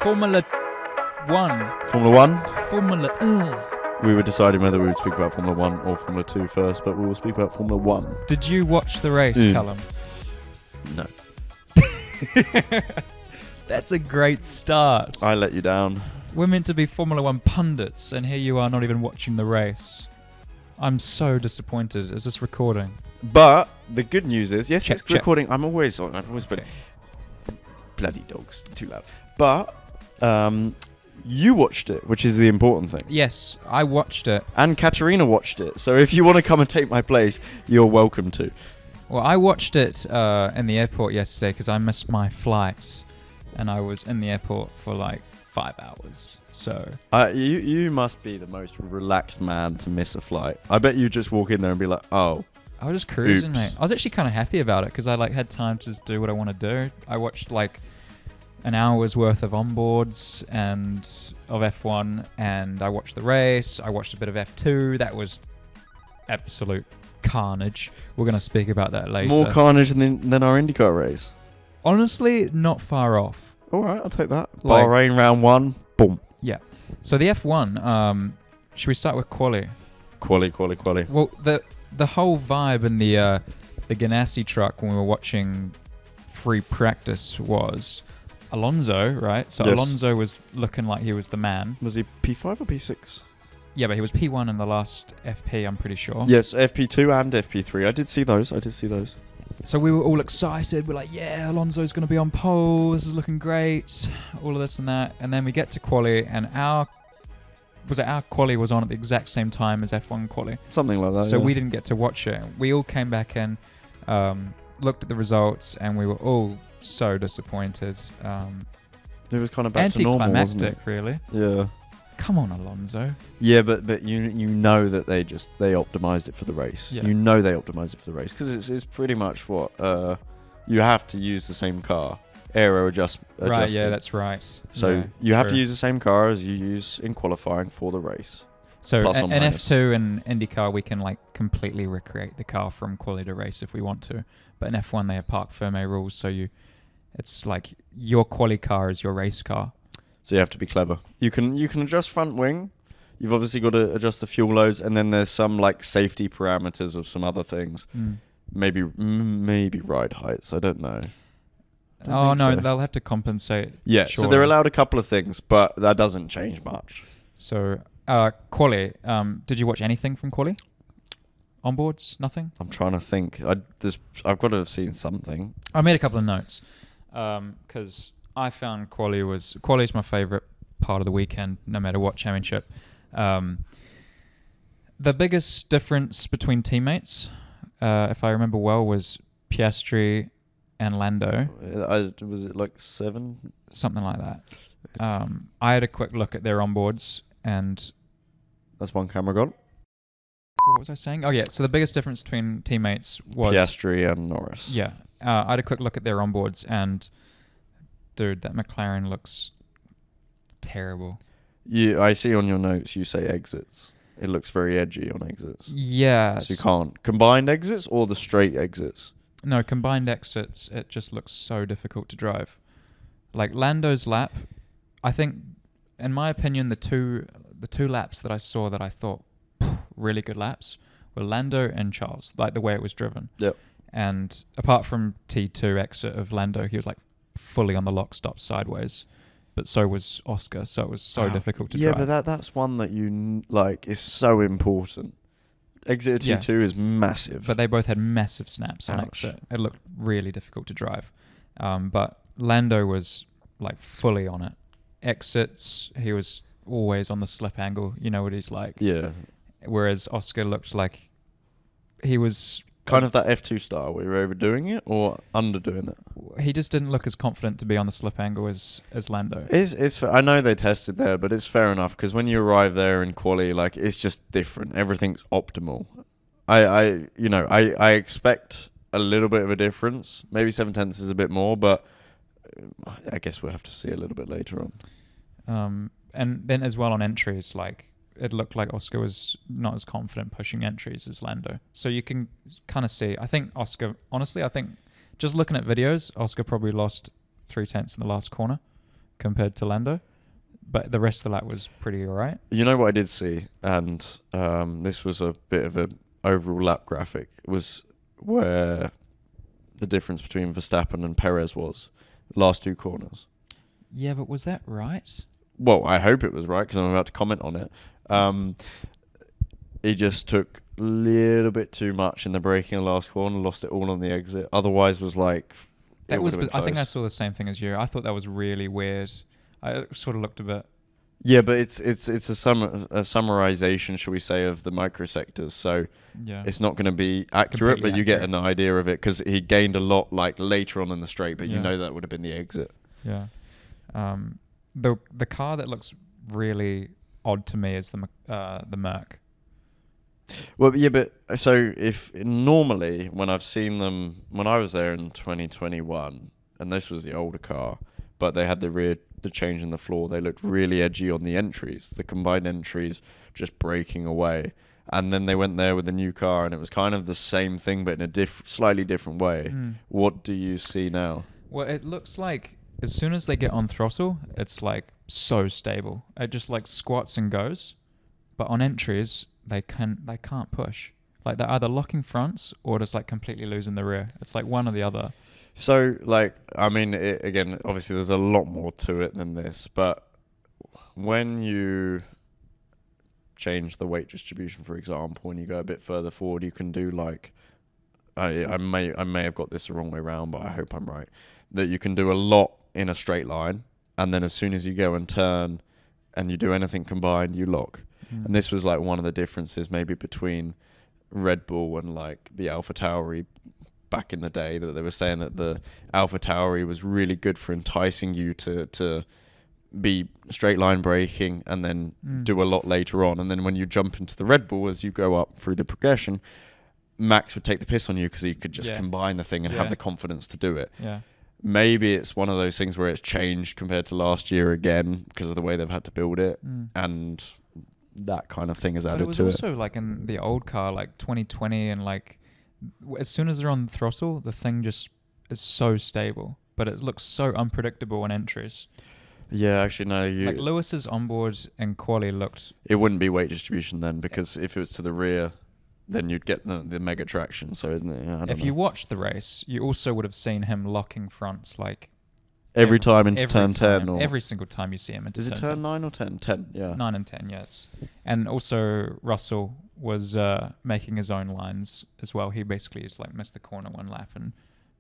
Formula 1. Formula 1? Formula... We were deciding whether we would speak about Formula 1 or Formula 2 first, but we will speak about Formula 1. Did you watch the race, Callum? No. That's a great start. I let you down. We're meant to be Formula 1 pundits, and here you are not even watching the race. I'm so disappointed. Is this recording? But the good news is, yes, Check. it's recording. I've always been... Bloody dogs. Too loud. But... you watched it, which is the important thing. Yes, I watched it. And Katerina watched it. So if you want to come and take my place, you're welcome to. Well, I watched it in the airport yesterday because I missed my flight. And I was in the airport for like 5 hours. So you must be the most relaxed man to miss a flight. I bet you just walk in there and be like, oh. I was just cruising, Oops. mate. I was actually kind of happy about it because I like had time to just do what I want to do. I watched like an hour's worth of onboards and of F1, and I watched the race. I watched a bit of F2. That was absolute carnage. We're going to speak about that later. More carnage than our IndyCar race. Honestly, not far off. All right, I'll take that. Like- Bahrain round 1, boom. Yeah. So the F1, should we start with quali? Quali. Well, the whole vibe in the Ganassi truck when we were watching free practice was Alonso, right? So Yes. Alonso was looking like he was the man. Was he P5 or P6? Yeah, but he was P1 in the last FP, I'm pretty sure. Yes, FP2 and FP3. I did see those. So we were all excited. We're like, yeah, Alonso's going to be on pole. This is looking great. All of this and that. And then we get to quali, and our quali was on at the exact same time as F1 quali. Something like that, So yeah. we didn't get to watch it. We all came back in, looked at the results, and we were all so disappointed. It was kind of back to normal, wasn't it? Anticlimactic, really. Yeah. Come on, Alonso. Yeah, but you know that they optimized it for the race. Yeah. You know they optimized it for the race because it's pretty much what you have to use the same car. Aero adjusting. Right, yeah, that's right. So yeah, you have to true. use the same car as you use in qualifying for the race. So plus or in minus. F2 and IndyCar, we can like completely recreate the car from quali to race if we want to. But in F1, they have parc fermé rules, so it's like your quali car is your race car. So you have to be clever. You can adjust front wing. You've obviously got to adjust the fuel loads, and then there's some like safety parameters of some other things. Maybe ride heights. I don't know. Oh no, so. they'll have to compensate. Yeah, surely. so they're allowed a couple of things, but that doesn't change much. So quali, did you watch anything from quali? Onboards, nothing. I'm trying to think. I've got to have seen something. I made a couple of notes because I found quali is my favorite part of the weekend, no matter what championship. The biggest difference between teammates, if I remember well, was Piastri and Lando. Was it like 7? Something like that. I had a quick look at their onboards, and That's one camera gone. what was I saying? Oh yeah, so the biggest difference between teammates was Piastri and Norris. Yeah, I had a quick look at their onboards, and dude, that McLaren looks terrible. I see on your notes you say exits. It looks very edgy on exits. Yeah. So you can't. Combined exits or the straight exits? No, combined exits, it just looks so difficult to drive. Like Lando's lap, I think, in my opinion, the two laps that I saw that I thought really good laps were Lando and Charles, like the way it was driven. Yep. And apart from T2 exit of Lando, he was like fully on the lock stop sideways. But so was Oscar, so it was so difficult to drive. Yeah, but that's one that like is so important. Exit T2 is massive. But they both had massive snaps on exit. It looked really difficult to drive. But Lando was like fully on it. Exits, he was always on the slip angle. You know what he's like. Yeah. Whereas Oscar looked like he was kind of that F2 style where you're overdoing it or underdoing it. He just didn't look as confident to be on the slip angle as Lando. It's I know they tested there, but it's fair enough because when you arrive there in quali, like it's just different. Everything's optimal. I expect a little bit of a difference. Maybe 7/10 is a bit more, but I guess we'll have to see a little bit later on. And then as well on entries, like it looked like Oscar was not as confident pushing entries as Lando. So you can kind of see. I think Oscar, honestly, just looking at videos, Oscar probably lost 0.3 in the last corner compared to Lando. But the rest of the lap was pretty alright. You know what I did see, and this was a bit of an overall lap graphic, was where the difference between Verstappen and Perez was last 2 corners. Yeah, but was that right? Well, I hope it was right because I'm about to comment on it. He just took a little bit too much in the braking in the last corner, lost it all on the exit. Otherwise, was like that was. I think I saw the same thing as you. I thought that was really weird. I sort of looked a bit. Yeah, but it's a summarization, shall we say, of the microsectors. So it's not going to be accurate, but you get an idea of it because he gained a lot like later on in the straight, but you know that would have been the exit. Yeah. The car that looks really odd to me is the Merc. Well, yeah, but so if normally when I've seen them when I was there in 2021, and this was the older car, but they had the change in the floor, they looked really edgy on the entries, the combined entries just breaking away, and then they went there with the new car, and it was kind of the same thing, but in a slightly different way. What do you see now? Well, it looks like as soon as they get on throttle, it's like so stable. It just like squats and goes, but on entries they can't push. Like they're either locking fronts or just like completely losing the rear. It's like one or the other. So, like, I mean, again, obviously there's a lot more to it than this, but when you change the weight distribution, for example, and you go a bit further forward, you can do like, I may have got this the wrong way around, but I hope I'm right, that you can do a lot in a straight line, and then as soon as you go and turn and you do anything combined, you lock. And this was like one of the differences maybe between Red Bull and like the AlphaTauri back in the day, that they were saying that the AlphaTauri was really good for enticing you to be straight line braking and then do a lot later on. And then when you jump into the Red Bull, as you go up through the progression, Max would take the piss on you because he could just combine the thing and have the confidence to do it. Yeah. Maybe it's one of those things where it's changed compared to last year again because of the way they've had to build it. And that kind of thing is added to it. But it was also like in the old car, like 2020, and like as soon as they're on the throttle, the thing just is so stable, but it looks so unpredictable on entries. Yeah, actually, no. Like Lewis's onboard and quali looked... It wouldn't be weight distribution then, because if it was to the rear, then you'd get the mega traction. So if you watched the race, you also would have seen him locking fronts like... Every time into turn 10? Or every single time you see him into turn 10. Is it turn 9 or 10? 10, yeah. 9 and 10, yes. And also Russell was making his own lines as well. He basically just like missed the corner one lap and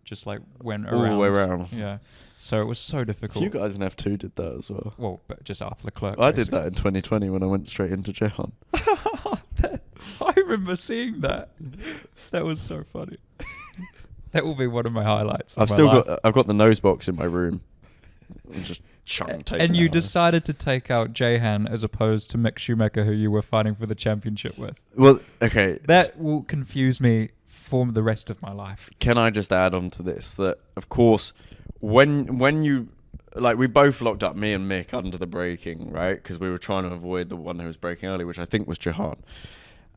just like went around. All the way around. Yeah. So it was so difficult. A few guys in F2 did that as well. Well, but just Arthur Leclerc. I did that in 2020 when I went straight into Jehan. I remember seeing that. That was so funny. That will be one of my highlights. I've got the nose box in my room. I'm just chucking tape. And you decided to take out Jehan as opposed to Mick Schumacher, who you were fighting for the championship with. Well, okay. That will confuse me for the rest of my life. Can I just add on to this that, of course, when you... Like, we both locked up, me and Mick, under the braking, right? Because we were trying to avoid the one who was braking early, which I think was Jehan.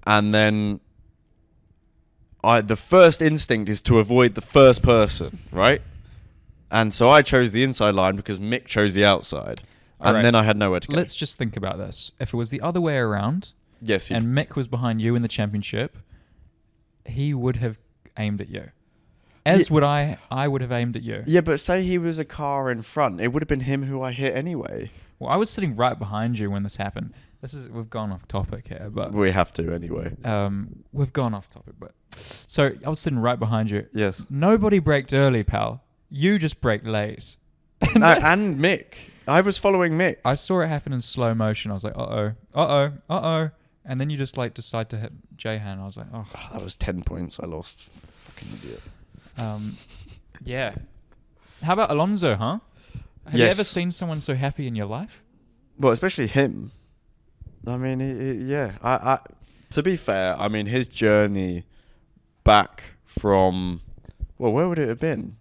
And then... the first instinct is to avoid the first person, right? And so I chose the inside line because Mick chose the outside. And then I had nowhere to go. Let's just think about this. If it was the other way around, yes, and Mick was behind you in the championship, he would have aimed at you. As would I would have aimed at you. Yeah, but say he was a car in front. It would have been him who I hit anyway. Well, I was sitting right behind you when this happened. We've gone off topic here, but... We have to anyway. We've gone off topic, but... So, I was sitting right behind you. Yes. Nobody braked early, pal. You just braked late. No, and Mick. I was following Mick. I saw it happen in slow motion. I was like, uh-oh. And then you just, like, decide to hit Jehan. I was like, oh. That was 10 points I lost. Fucking idiot. Yeah. How about Alonso, huh? Have you ever seen someone so happy in your life? Well, especially him. I mean, I to be fair, I mean, his journey back from... Well, where would it have been?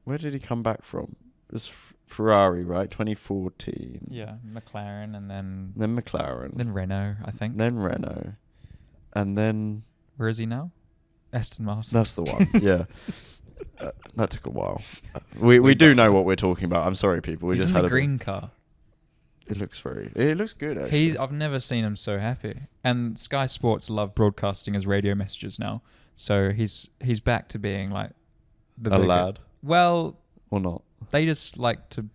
Where did he come back from? It was Ferrari, right? 2014. Yeah, McLaren, and then... Then McLaren. Then Renault, I think. Then Renault. And then... Where is he now? Aston Martin. That's the one, yeah. That took a while. We do know what we're talking about. I'm sorry, people. We He's just in had the a green car. It looks good actually. I've never seen him so happy. And Sky Sports love broadcasting his radio messages now. So he's back to being like the bigger lad. Well, Or not. they just like to.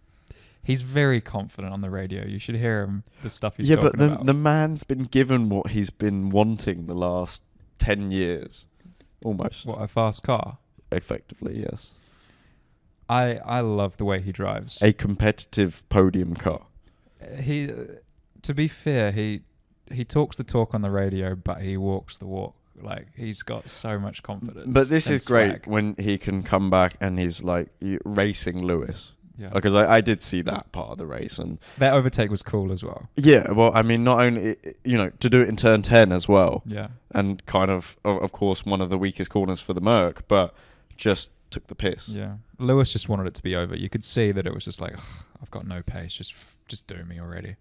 He's very confident on the radio. You should hear him. The stuff he's Yeah, talking but the about. the man's been given what he's been wanting the last 10 years, almost. What, a fast car? Effectively, yes. I love the way he drives. A competitive podium car. He, to be fair, he talks the talk on the radio, but he walks the walk. Like, he's got so much confidence. But this and is great swag. when he can come back and he's like racing Lewis. Yeah. Because I did see that part of the race. And that overtake was cool as well. yeah, well, I mean, not only, to do it in turn 10 as well. Yeah. And kind of course, one of the weakest corners for the Merc, but just took the piss. Yeah. Lewis just wanted it to be over. You could see that it was just like, I've got no pace. Just do me already.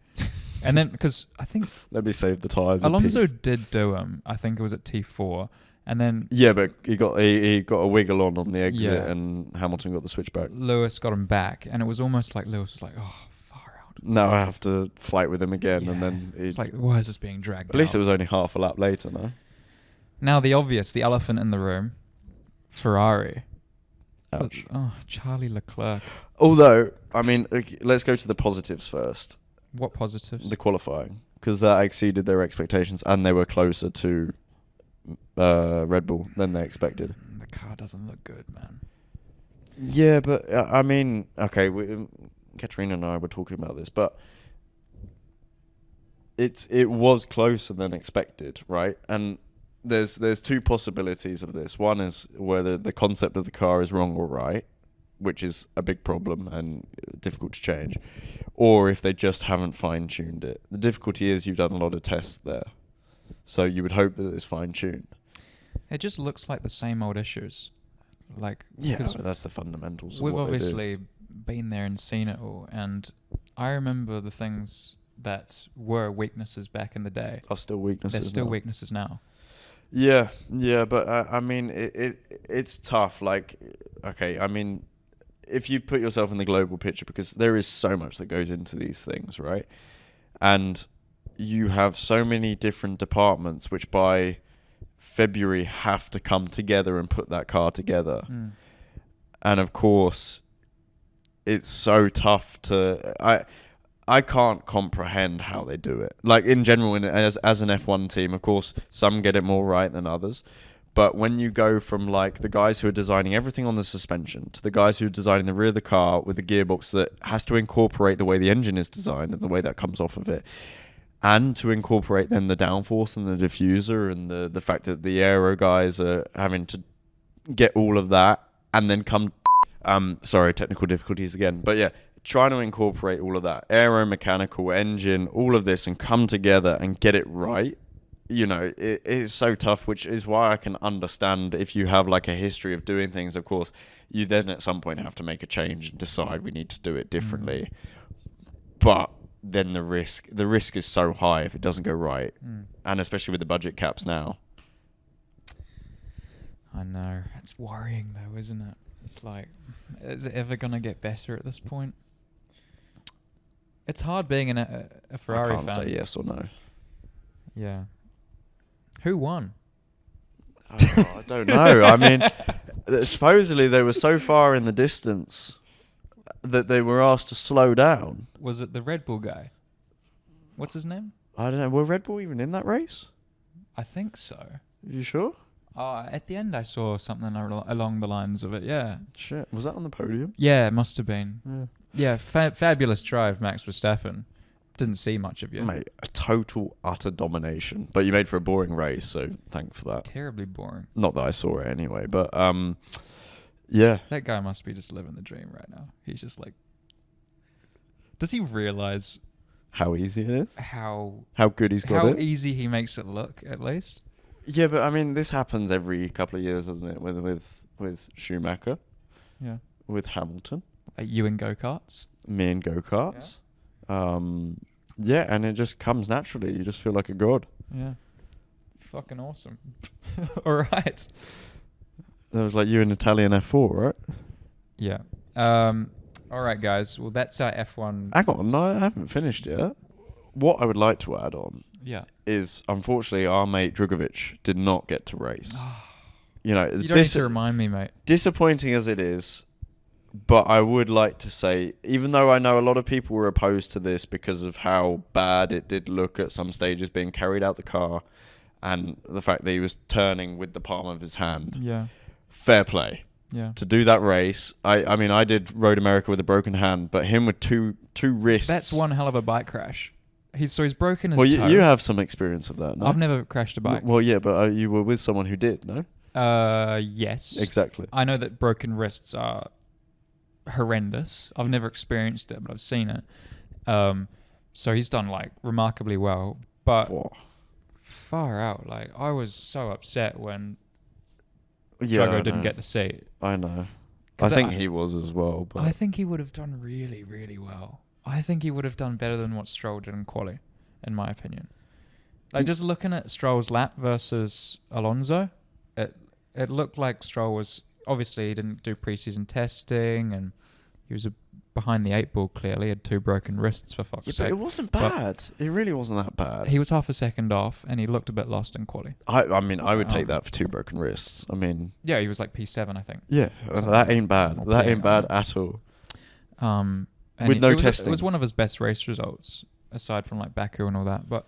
And then, because I think Let me save the tyres. Alonso did do him. I think it was at T4. And then Yeah, but he got a wiggle on the exit, Yeah. and Hamilton got the switchback. Lewis got him back. And it was almost like Lewis was like, oh, far out. Now I have to fight with him again, Yeah. and then It's like, why is this being dragged at least out? it was only half a lap later, no? Now the obvious, the elephant in the room, Ferrari. Ouch. Oh, Charlie Leclerc. Although, I mean, let's go to the positives first. What positives? The qualifying, because that exceeded their expectations, and they were closer to Red Bull than they expected. The car doesn't look good, man. Yeah, but I mean, okay, Katerina and I were talking about this, but it was closer than expected, right? And there's two possibilities of this. One is whether the concept of the car is wrong or right, which is a big problem and difficult to change, or if they just haven't fine-tuned it. The difficulty is you've done a lot of tests there, so you would hope that it's fine-tuned. It just looks like the same old issues. Like, Yeah, 'cause but that's the fundamentals. we've of what they do. obviously been there and seen it all, and I remember the things that were weaknesses back in the day. Are still weaknesses. They're still now. weaknesses now. Yeah, but I mean, it's tough. Like, okay, I mean, if you put yourself in the global picture, because there is so much that goes into these things, right? And you have so many different departments which by February have to come together and put that car together. Mm. And of course, it's so tough to... I can't comprehend how they do it. Like, in general, as an F1 team, of course, some get it more right than others. But when you go from, like, the guys who are designing everything on the suspension to the guys who are designing the rear of the car with the gearbox that has to incorporate the way the engine is designed and the way that comes off of it, and to incorporate then the downforce and the diffuser and the fact that the aero guys are having to get all of that and then come... sorry, technical difficulties again. But yeah, trying to incorporate all of that, aeromechanical, engine, all of this, and come together and get it right, it is so tough, which is why I can understand if you have like a history of doing things, of course, you then at some point have to make a change and decide we need to do it differently. But then the risk is so high if it doesn't go right. And especially with the budget caps now. I know. It's worrying though, isn't it? It's like, is it ever going to get better at this point? It's hard being a Ferrari fan. I can't say yes or no. Yeah. Who won? I don't know. I mean, supposedly they were so far in the distance that they were asked to slow down. Was it the Red Bull guy? What's his name? I don't know. Were Red Bull even in that race? I think so. Are you sure? At the end I saw something along the lines of it, yeah. Shit. Was that on the podium? Yeah, it must have been. Yeah. Yeah, fabulous drive, Max Verstappen. Didn't see much of you. Mate, a total, utter domination. But you made for a boring race, so thank for that. Terribly boring. Not that I saw it anyway, but yeah. That guy must be just living the dream right now. He's just like... Does he realise How easy it is? how good he's got it? easy he makes it look, at least? Yeah, but I mean, this happens every couple of years, doesn't it? With Schumacher, Yeah. with Hamilton, Like you in go-karts? me in go-karts. Yeah, and it just comes naturally. You just feel like a god. Yeah. Fucking awesome. All right. That was like you in Italian F4, right? Yeah. All right, guys. Well, that's our F1. Hang on, no, I haven't finished yet. What I would like to add on is, unfortunately, our mate Drugovich did not get to race. You know, You don't need to remind me, mate. Disappointing as it is, but I would like to say, even though I know a lot of people were opposed to this because of how bad it did look at some stages being carried out the car and the fact that he was turning with the palm of his hand. Yeah. Fair play. Yeah. To do that race. I mean, I did Road America with a broken hand, but him with two wrists. That's one hell of a bike crash. He's broken his toe. Well, you have some experience of that, no? I've never crashed a bike. Well, yeah, but you were with someone who did, no? Yes. Exactly. I know that broken wrists are horrendous. I've never experienced it, but I've seen it. So he's done like remarkably well, but far out. Like I was so upset when Drago didn't get the seat. I know. I think he was as well. But I think he would have done really, really well. I think he would have done better than what Stroll did in quali, in my opinion. Like just looking at Stroll's lap versus Alonso, it looked like Stroll was obviously he didn't do preseason testing and he was behind the 8 ball clearly. He had 2 broken wrists for fuck's sake. But it wasn't bad. It really wasn't that bad. He was half a second off and he looked a bit lost in quali. I mean, I would take that for 2 broken wrists. I mean, yeah, he was like P7, I think. Yeah, that ain't bad. That ain't bad at all. With no testing. It was one of his best race results, aside from like Baku and all that. But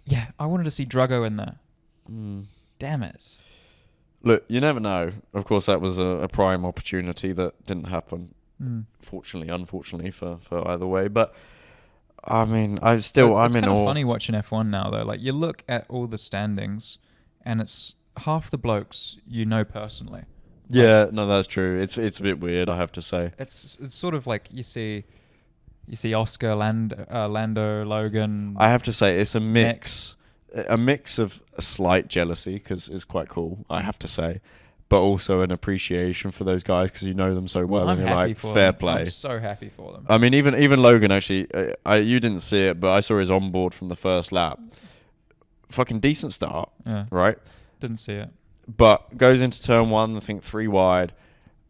yeah, I wanted to see Drugo in there. Damn it. Look, you never know. Of course, that was a prime opportunity that didn't happen. Unfortunately for either way. But I mean, it's kind of funny watching F1 now, though. Like you look at all the standings, and it's half the blokes you know personally. Yeah, no, that's true. It's a bit weird, I have to say. It's sort of like you see Oscar, Lando, Logan. I have to say it's a mix of a slight jealousy because it's quite cool, I have to say, but also an appreciation for those guys because you know them so well and you're like, fair play. I'm so happy for them. I mean, even Logan actually, you didn't see it, but I saw his onboard from the first lap. Fucking decent start, right? Didn't see it. But goes into turn 1, I think 3 wide,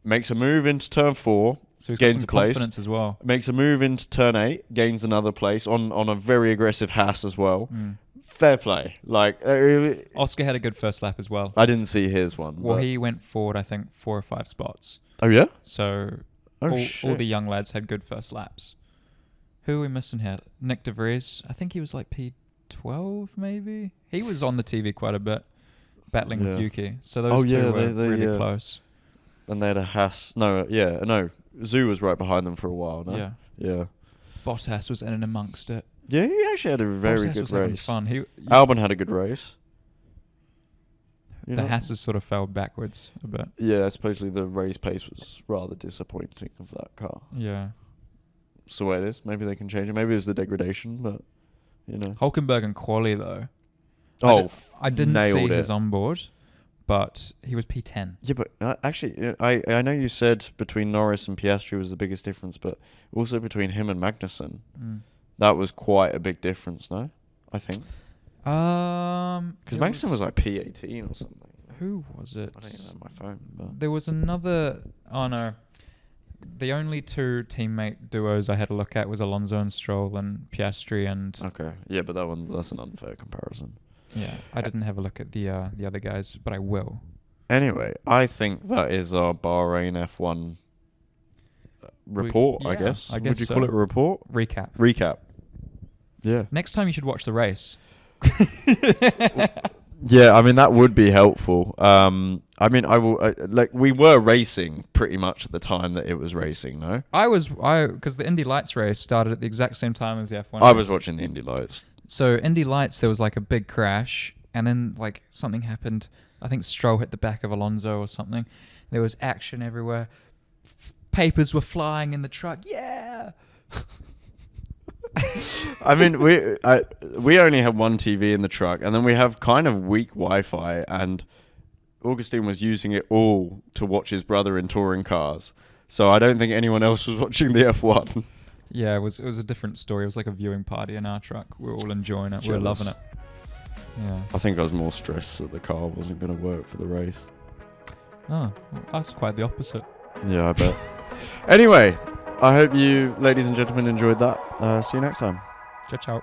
makes a move into turn 4, so he's gains got some a place, confidence as well. Makes a move into turn 8, gains another place on a very aggressive Haas as well. Fair play. Like Oscar had a good first lap as well. I didn't see his one. Well, he went forward, I think, 4 or 5 spots. Oh yeah. So all the young lads had good first laps. Who are we missing here? Nick De Vries. I think he was like P12 maybe. He was on the TV quite a bit, battling with Yuki. So those two were really close. And they had a Haas. No. Zhu was right behind them for a while. No? Yeah. Bottas was in and amongst it. Yeah, he actually had a very good race. Fun. Albon had a good race. The Hasses sort of fell backwards a bit. Yeah, supposedly the race pace was rather disappointing of that car. Yeah. It's the way it is. Maybe they can change it. Maybe it was the degradation, but Hulkenberg and quali though. I didn't see his onboard, but he was P10. Yeah, but actually, I know you said between Norris and Piastri was the biggest difference, but also between him and Magnussen. That was quite a big difference, no? I think. Because Magnussen was like P18 or something. Who was it? I don't even have my phone. But. There was another... Oh, no. The only 2 teammate duos I had a look at was Alonso and Stroll and Piastri and... Okay. Yeah, but that's an unfair comparison. Yeah, I didn't have a look at the other guys, but I will. Anyway, I think that is our Bahrain F1 report, I guess. Would you call it a report? Recap. Yeah. Next time you should watch the race. Yeah, I mean, that would be helpful. I mean, we were racing pretty much at the time that it was racing, no? Because the Indy Lights race started at the exact same time as the F1 I was watching the Indy Lights. So Indy Lights, there was like a big crash, and then like something happened. I think Stroll hit the back of Alonso or something. There was action everywhere. Papers were flying in the truck. Yeah. I mean, we only have one TV in the truck, and then we have kind of weak Wi-Fi, and Augustine was using it all to watch his brother in touring cars. So I don't think anyone else was watching the F1. Yeah, it was a different story. It was like a viewing party in our truck. We were all enjoying it. We were loving it. Yeah. I think I was more stressed that the car wasn't going to work for the race. Oh, that's quite the opposite. Yeah, I bet. Anyway, I hope you, ladies and gentlemen, enjoyed that. See you next time. Ciao, ciao.